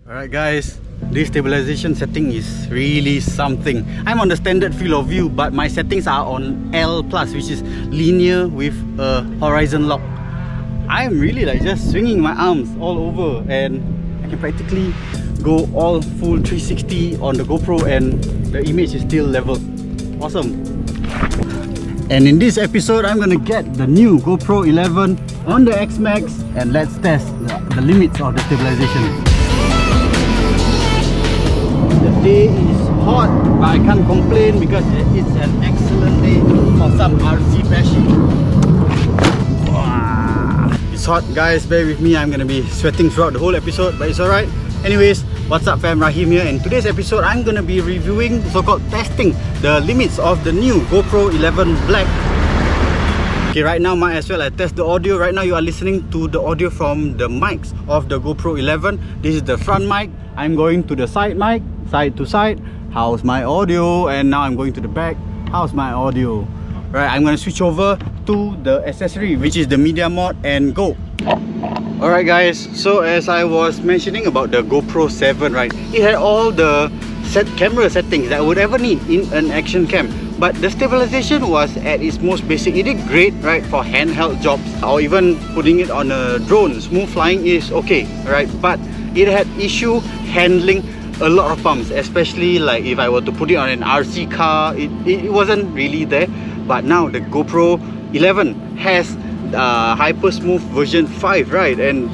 Alright guys, this stabilization setting is really something. I'm on the standard field of view, but my settings are on L+, which is linear with a horizon lock. I'm really like just swinging my arms all over, and I can practically go all full 360 on the GoPro and the image is still level. Awesome. And in this episode, I'm gonna get the new GoPro 11 on the X Max and let's test the limits of the stabilization. The day is hot, but I can't complain because it's an excellent day for some RC bashing. Wow. It's hot guys, bear with me, I'm gonna be sweating throughout the whole episode, but it's alright. Anyways, what's up fam, Rahim here. In today's episode, I'm gonna be reviewing, so-called testing the limits of the new GoPro 11 Black. Okay, right now might as well I test the audio. Right now you are listening to the audio from the mics of the GoPro 11. This is the front mic. I'm going to the side mic, side to side. How's my audio? And now I'm going to the back. How's my audio? Right, I'm gonna switch over to the accessory, which is the media mod, and go. Alright guys, so as I was mentioning about the GoPro 7, right, it had all the camera settings that I would ever need in an action cam, but the stabilization was at its most basic. It did great, right, for handheld jobs or even putting it on a drone. Smooth flying is okay, right, but it had issue handling a lot of bumps, especially like if I were to put it on an RC car, it wasn't really there. But now the GoPro 11 has Hypersmooth version 5, right, and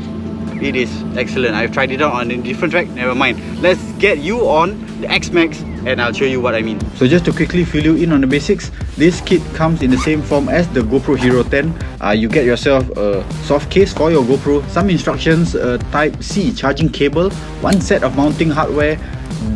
it is excellent. I've tried it out on a different track, never mind. Let's get you on the X Max and I'll show you what I mean. So just to quickly fill you in on the basics, this kit comes in the same form as the GoPro Hero 10. You get yourself a soft case for your GoPro, some instructions, a Type-C charging cable, one set of mounting hardware,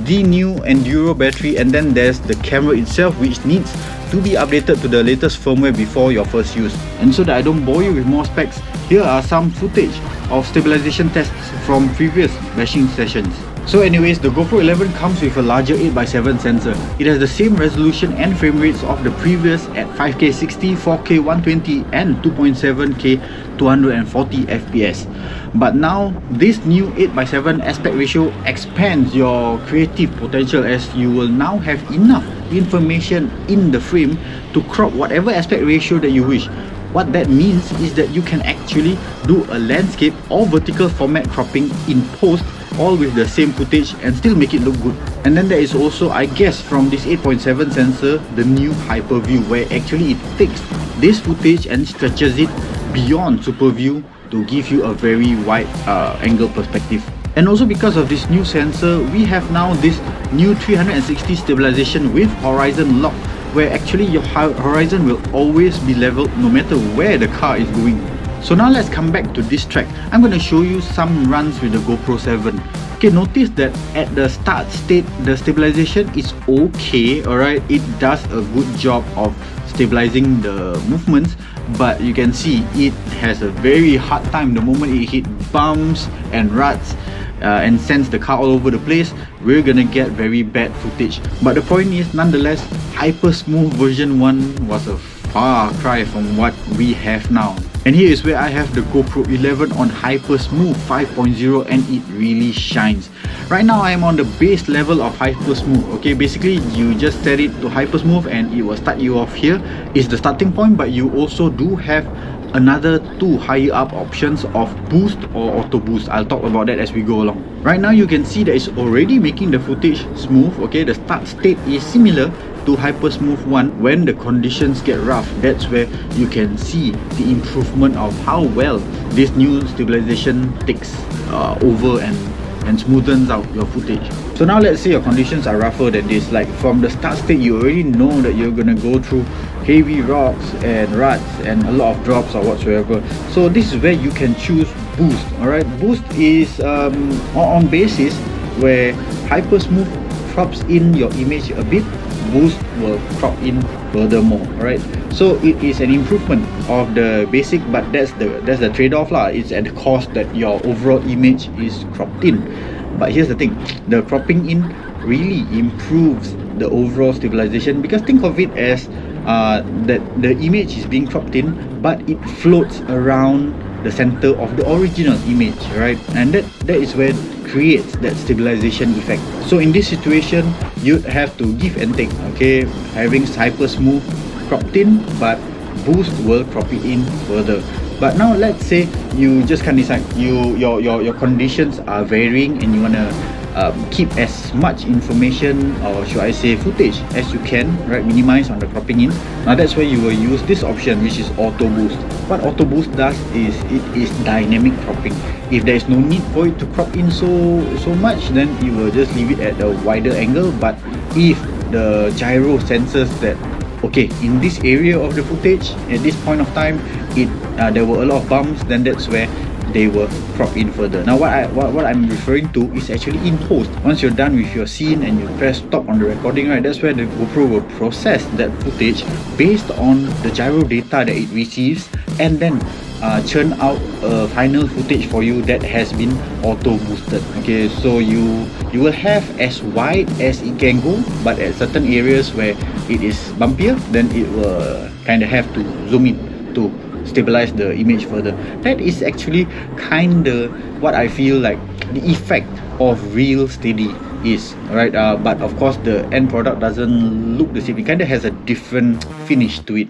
the new Enduro battery, and then there's the camera itself, which needs to be updated to the latest firmware before your first use. And so that I don't bore you with more specs, here are some footage of stabilization tests from previous bashing sessions. So anyways, the GoPro 11 comes with a larger 8x7 sensor. It has the same resolution and frame rates of the previous at 5K 60, 4K 120 and 2.7K 240 FPS. But now this new 8x7 aspect ratio expands your creative potential, as you will now have enough information in the frame to crop whatever aspect ratio that you wish. What that means is that you can actually do a landscape or vertical format cropping in post, all with the same footage, and still make it look good. And then there is also, I guess, from this 8.7 sensor, the new Hyper View, where actually it takes this footage and stretches it beyond Super View to give you a very wide angle perspective. And also because of this new sensor, we have now this new 360 stabilization with horizon lock, where actually your horizon will always be leveled no matter where the car is going. So now let's come back to this track. I'm going to show you some runs with the GoPro 7. Okay, notice that at the start state, the stabilization is okay, alright. It does a good job of stabilizing the movements, but you can see it has a very hard time the moment it hit bumps and ruts and sends the car all over the place. We're gonna get very bad footage. But the point is, nonetheless, Hypersmooth version 1 was a far cry from what we have now. And here is where I have the GoPro 11 on Hypersmooth 5.0, and it really shines. Right now I am on the base level of Hypersmooth. Okay, basically you just set it to Hypersmooth and it will start you off here. It's the starting point, but you also do have another two higher up options of boost or AutoBoost. I'll talk about that as we go along. Right now you can see that it's already making the footage smooth. Okay, the start state is similar to Hypersmooth 1 when the conditions get rough. That's where you can see the improvement of how well this new stabilization takes over and smoothens out your footage. So now let's say your conditions are rougher than this. Like from the start state, you already know that you're gonna go through heavy rocks and ruts and a lot of drops or whatsoever. So this is where you can choose boost. Alright, boost is on basis where Hypersmooth crops in your image a bit, boost will crop in furthermore. Alright, so it is an improvement of the basic, but that's the trade-off lah. It's at the cost that your overall image is cropped in. But here's the thing, the cropping in really improves the overall stabilization, because think of it as that the image is being cropped in, but it floats around the center of the original image, right? And that is where creates that stabilization effect. So in this situation, you have to give and take. Okay, having Hypersmooth cropped in, but Boost will crop it in further. But now let's say you just can't decide. Your conditions are varying and you wanna keep as much information, or should I say footage, as you can, right? Minimize on the cropping in. Now that's where you will use this option, which is AutoBoost. What AutoBoost does is it is dynamic cropping. If there is no need for it to crop in so much, then you will just leave it at a wider angle. But if the gyro senses that, okay, in this area of the footage at this point of time, there were a lot of bumps, then that's where they will crop in further. Now what I'm referring to is actually in post. Once you're done with your scene and you press stop on the recording, right, that's where the GoPro will process that footage based on the gyro data that it receives, and then churn out a final footage for you that has been auto boosted. Okay, so you will have as wide as it can go, but at certain areas where it is bumpier, then it will kind of have to zoom in to stabilize the image further. That is actually kind of what I feel like the effect of real steady is, right? But of course the end product doesn't look the same. It kind of has a different finish to it.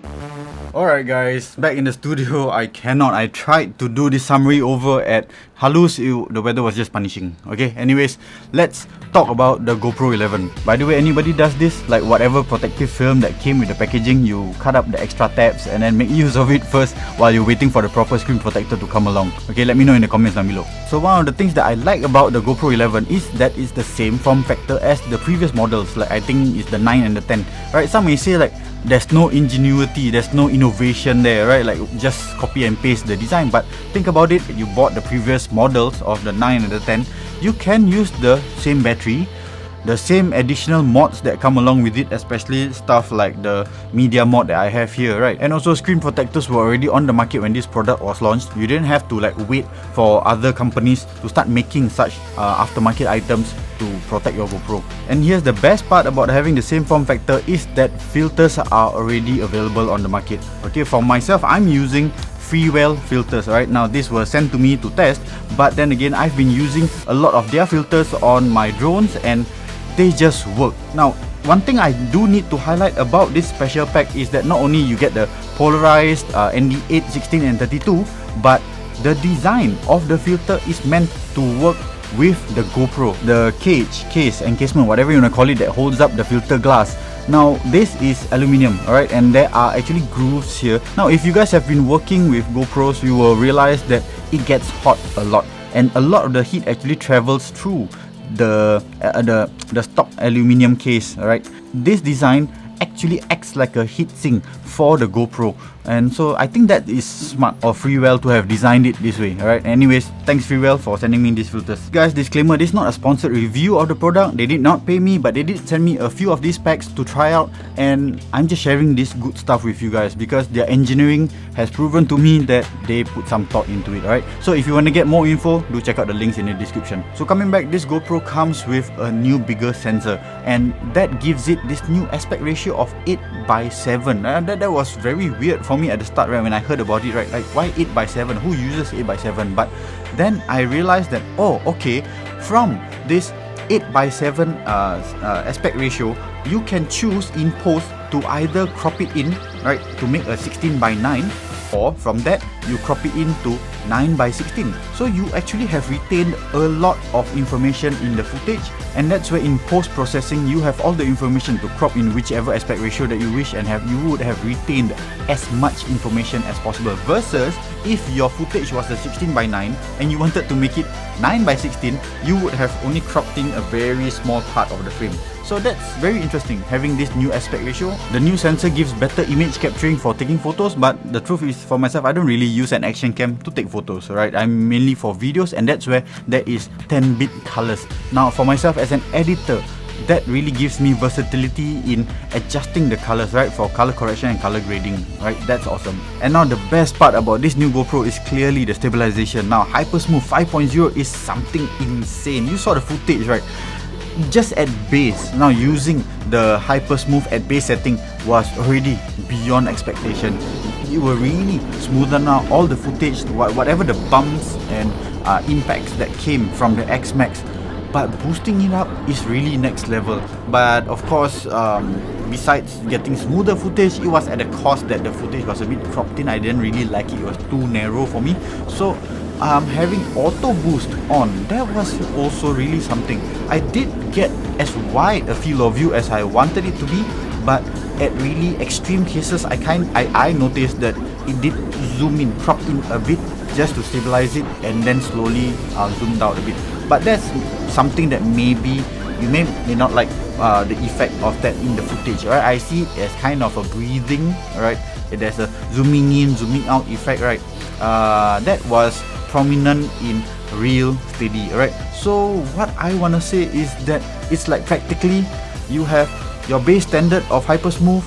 Alright guys, back in the studio. I tried to do this summary over at Halus. The weather was just punishing. Okay, anyways, let's talk about the GoPro 11. By the way, anybody does this, like whatever protective film that came with the packaging, you cut up the extra tabs and then make use of it first while you're waiting for the proper screen protector to come along. Okay, let me know in the comments down below. So one of the things that I like about the GoPro 11 is that it's the same form factor as the previous models. Like I think it's the 9 and the 10. Right, some may say like there's no ingenuity, there's no innovation there, right? Like just copy and paste the design. But think about it, you bought the previous models of the 9 and the 10, you can use the same battery, the same additional mods that come along with it, especially stuff like the media mod that I have here, right? And also screen protectors were already on the market when this product was launched. You didn't have to like wait for other companies to start making such aftermarket items to protect your GoPro. And here's the best part about having the same form factor is that filters are already available on the market. Okay, for myself, I'm using Freewell filters. Right now, this was sent to me to test, but then again, I've been using a lot of their filters on my drones and they just work. Now, one thing I do need to highlight about this special pack is that not only you get the polarized ND8, 16 and 32, but the design of the filter is meant to work with the GoPro, the case, encasement, whatever you want to call it, that holds up the filter glass. Now this is aluminium, alright, and there are actually grooves here. Now if you guys have been working with GoPros, you will realize that it gets hot a lot, and a lot of the heat actually travels through the stock aluminium case, alright. This design actually acts like a heat sink for the GoPro, and so I think that is smart of Freewell to have designed it this way. Alright, anyways, thanks Freewell for sending me these filters. Guys, disclaimer, this is not a sponsored review of the product. They did not pay me, but they did send me a few of these packs to try out, and I'm just sharing this good stuff with you guys because their engineering has proven to me that they put some thought into it. Alright, so if you want to get more info, do check out the links in the description. So coming back, this GoPro comes with a new bigger sensor, and that gives it this new aspect ratio of 8:7. That was very weird for me at the start, right, when I heard about it, right? Like, why 8:7? Who uses 8:7? But then I realized that, oh, okay, from this 8:7 aspect ratio, you can choose in post to either crop it in, right, to make a 16:9, or from that you crop it into 9:16. So you actually have retained a lot of information in the footage, and that's where in post-processing you have all the information to crop in whichever aspect ratio that you wish, and you would have retained as much information as possible, versus if your footage was a 16:9 and you wanted to make it 9:16, you would have only cropped in a very small part of the frame. So that's very interesting, having this new aspect ratio. The new sensor gives better image capturing for taking photos, but the truth is, for myself, I don't really use an Actioncam to take photos, right? I'm mainly for videos, and that's where there is 10-bit colors. Now for myself as an editor, that really gives me versatility in adjusting the colors, right, for color correction and color grading, right? That's awesome. And now the best part about this new GoPro is clearly the stabilization. Now Hypersmooth 5.0 is something insane. You saw the footage, right? Just at base, now using the Hypersmooth at base setting was already beyond expectation. You will really smoothen out all the footage, whatever the bumps and impacts that came from the X Max, but boosting it up is really next level. But of course, besides getting smoother footage, it was at a cost that the footage was a bit cropped in. I didn't really like it. It was too narrow for me. So having AutoBoost on, that was also really something. I did get as wide a field of view as I wanted it to be, but at really extreme cases, I noticed that it did zoom in, crop in a bit just to stabilize it, and then slowly zoomed out a bit. But that's something that maybe you may not like the effect of that in the footage, right? I see it as kind of a breathing, right? There's a zooming in, zooming out effect, right? That was prominent in real steady, right? So what I want to say is that it's like practically you have your base standard of Hypersmooth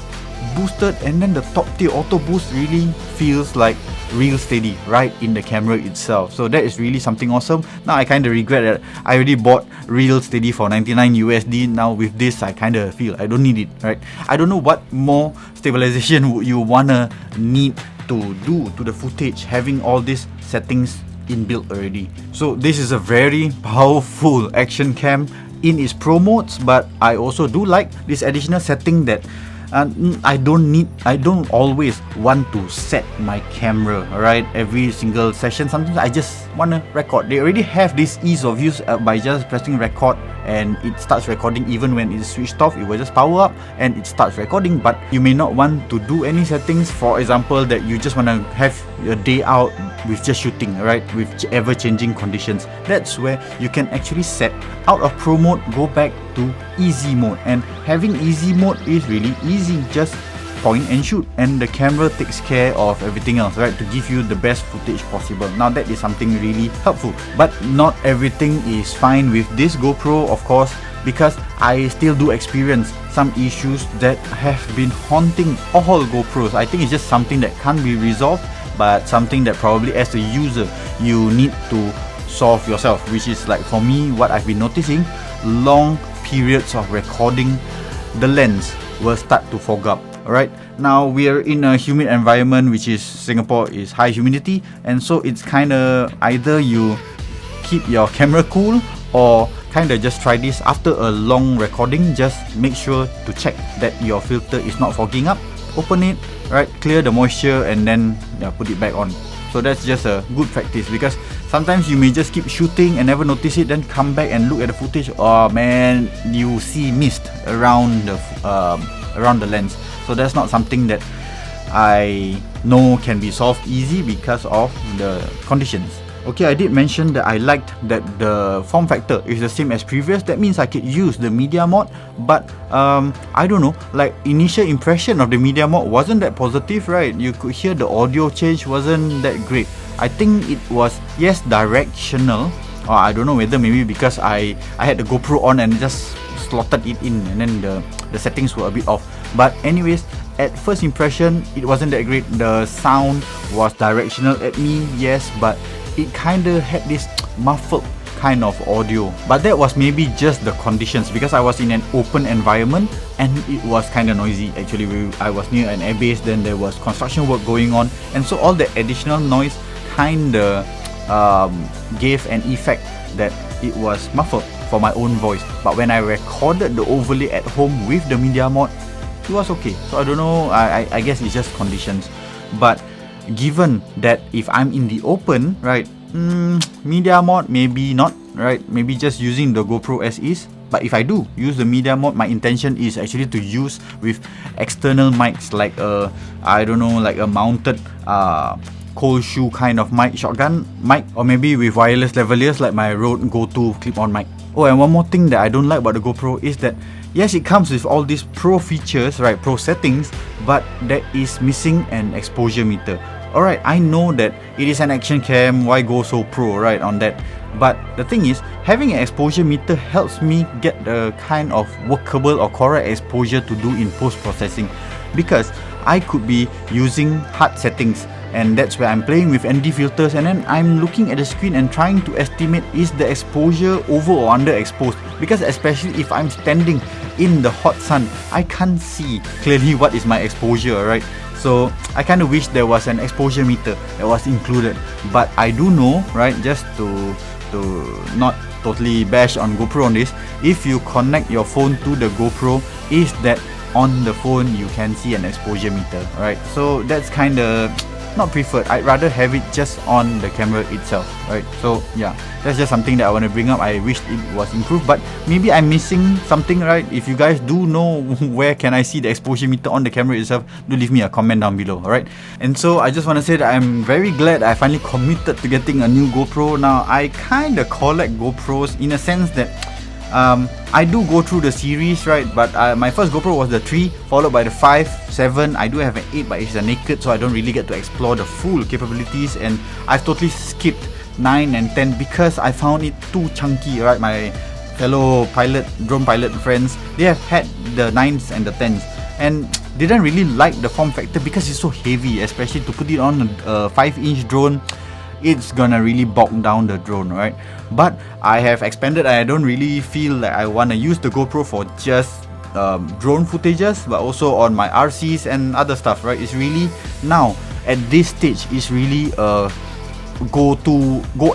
boosted, and then the top tier AutoBoost really feels like real steady right in the camera itself. So that is really something awesome. Now I kind of regret that I already bought real steady for 99 USD. Now with this, I kind of feel I don't need it, right? I don't know what more stabilization would you wanna need to do to the footage, having all these settings inbuilt already. So this is a very powerful action cam in its pro modes, but I also do like this additional setting that I don't always want to set my camera, alright, every single session. Sometimes I just want to record. They already have this ease of use by just pressing record, and it starts recording even when it's switched off. It will just power up and it starts recording. But you may not want to do any settings, for example, that you just want to have a day out with just shooting, right, with ever changing conditions. That's where you can actually set out of pro mode, go back to easy mode. And having easy mode is really easy, just point and shoot, and the camera takes care of everything else, right, to give you the best footage possible. Now that is something really helpful, but not everything is fine with this GoPro, of course, because I still do experience some issues that have been haunting all GoPros. I think it's just something that can't be resolved, but something that probably as a user you need to solve yourself, which is like for me what I've been noticing, long periods of recording, the lens will start to fog up. Alright, now we are in a humid environment, which is Singapore is high humidity, and so it's kind of either you keep your camera cool or kind of just try this after a long recording. Just make sure to check that your filter is not fogging up, open it, right, clear the moisture, and then put it back on. So that's just a good practice, because sometimes you may just keep shooting and never notice it, then come back and look at the footage, oh man, you see mist around the lens. So that's not something that I know can be solved easy because of the conditions. Okay, I did mention that I liked that the form factor is the same as previous. That means I could use the media mod, but I don't know, like initial impression of the media mod wasn't that positive, right? You could hear the audio change wasn't that great. I think it was, yes, directional, or I don't know whether maybe because I had the GoPro on and just slotted it in, and then the settings were a bit off. But anyways, at first impression, it wasn't that great. The sound was directional at me, yes, but it kind of had this muffled kind of audio. But that was maybe just the conditions, because I was in an open environment and it was kind of noisy. Actually, I was near an airbase, then there was construction work going on, and so all the additional noise kind of gave an effect that it was muffled for my own voice. But when I recorded the overlay at home with the media mod, it was okay. So I don't know, I guess it's just conditions. But given that if I'm in the open, right, media mod maybe not, right, maybe just using the GoPro as is. But if I do use the media mod, my intention is actually to use with external mics, like I don't know, like a mounted cold shoe kind of mic, shotgun mic, or maybe with wireless lavaliers like my Rode Go 2 clip-on mic. Oh, and one more thing that I don't like about the GoPro is that yes, it comes with all these pro features, right, pro settings, but that is missing an exposure meter. Alright, I know that it is an action cam, why go so pro, right, on that? But the thing is, having an exposure meter helps me get the kind of workable or correct exposure to do in post-processing, because I could be using hard settings, and that's where I'm playing with ND filters, and then I'm looking at the screen and trying to estimate, is the exposure over or underexposed? Because especially if I'm standing in the hot sun, I can't see clearly what is my exposure, right? So I kind of wish there was an exposure meter that was included. But I do know, right, just to not totally bash on GoPro on this, if you connect your phone to the GoPro, is that on the phone you can see an exposure meter, right? So that's kind of not preferred. I'd rather have it just on the camera itself, right? So yeah, that's just something that I want to bring up. I wish it was improved, but maybe I'm missing something, right? If you guys do know where can I see the exposure meter on the camera itself, do leave me a comment down below, alright? And so I just want to say that I'm very glad I finally committed to getting a new GoPro. Now I kind of collect GoPros in a sense that I do go through the series, right? But my first GoPro was the 3, followed by the 5, 7. I do have an 8, but it's a naked, so I don't really get to explore the full capabilities. And I've totally skipped 9 and 10 because I found it too chunky, right? My fellow drone pilot friends, they have had the 9s and the 10s and didn't really like the form factor because it's so heavy, especially to put it on a 5-inch drone. It's gonna really bog down the drone, right? But I have expanded and I don't really feel like I want to use the GoPro for just drone footages, but also on my RCs and other stuff, right? It's really, now at this stage, it's really a go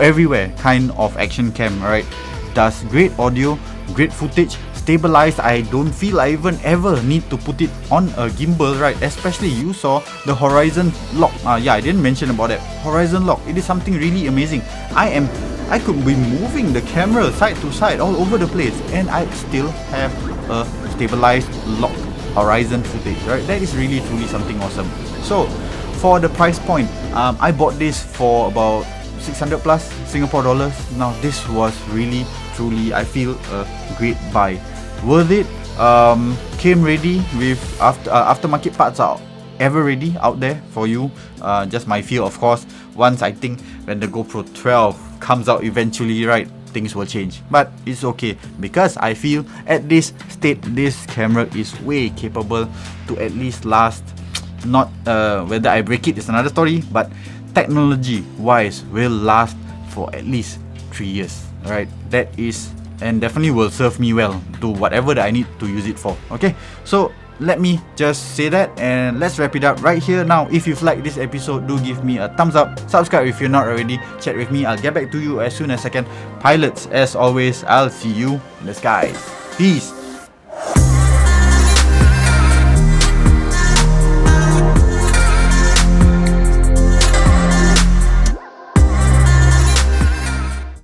everywhere kind of action cam, right? Does great audio, great footage, stabilized. I don't feel I even ever need to put it on a gimbal, right? Especially you saw the horizon lock. Yeah, I didn't mention about that. Horizon lock, it is something really amazing. I could be moving the camera side to side all over the place and I still have a stabilized lock horizon footage, right? That is really truly something awesome. So for the price point, I bought this for about 600 plus Singapore dollars. Now this was really truly, I feel, a great buy. Worth it. Came ready with aftermarket parts are ever ready out there for you. Just my fear, of course, once I think when the GoPro 12 comes out eventually, right, things will change. But it's okay because I feel at this state, this camera is way capable to at least last. Not whether I break it is another story, but technology wise will last for at least 3 years, right? That is, and definitely will serve me well to whatever that I need to use it for. Okay, so let me just say that and let's wrap it up right here. Now, if you've liked this episode, do give me a thumbs up, subscribe if you're not already, chat with me, I'll get back to you as soon as I can. Pilots, as always, I'll see you in the skies. Peace.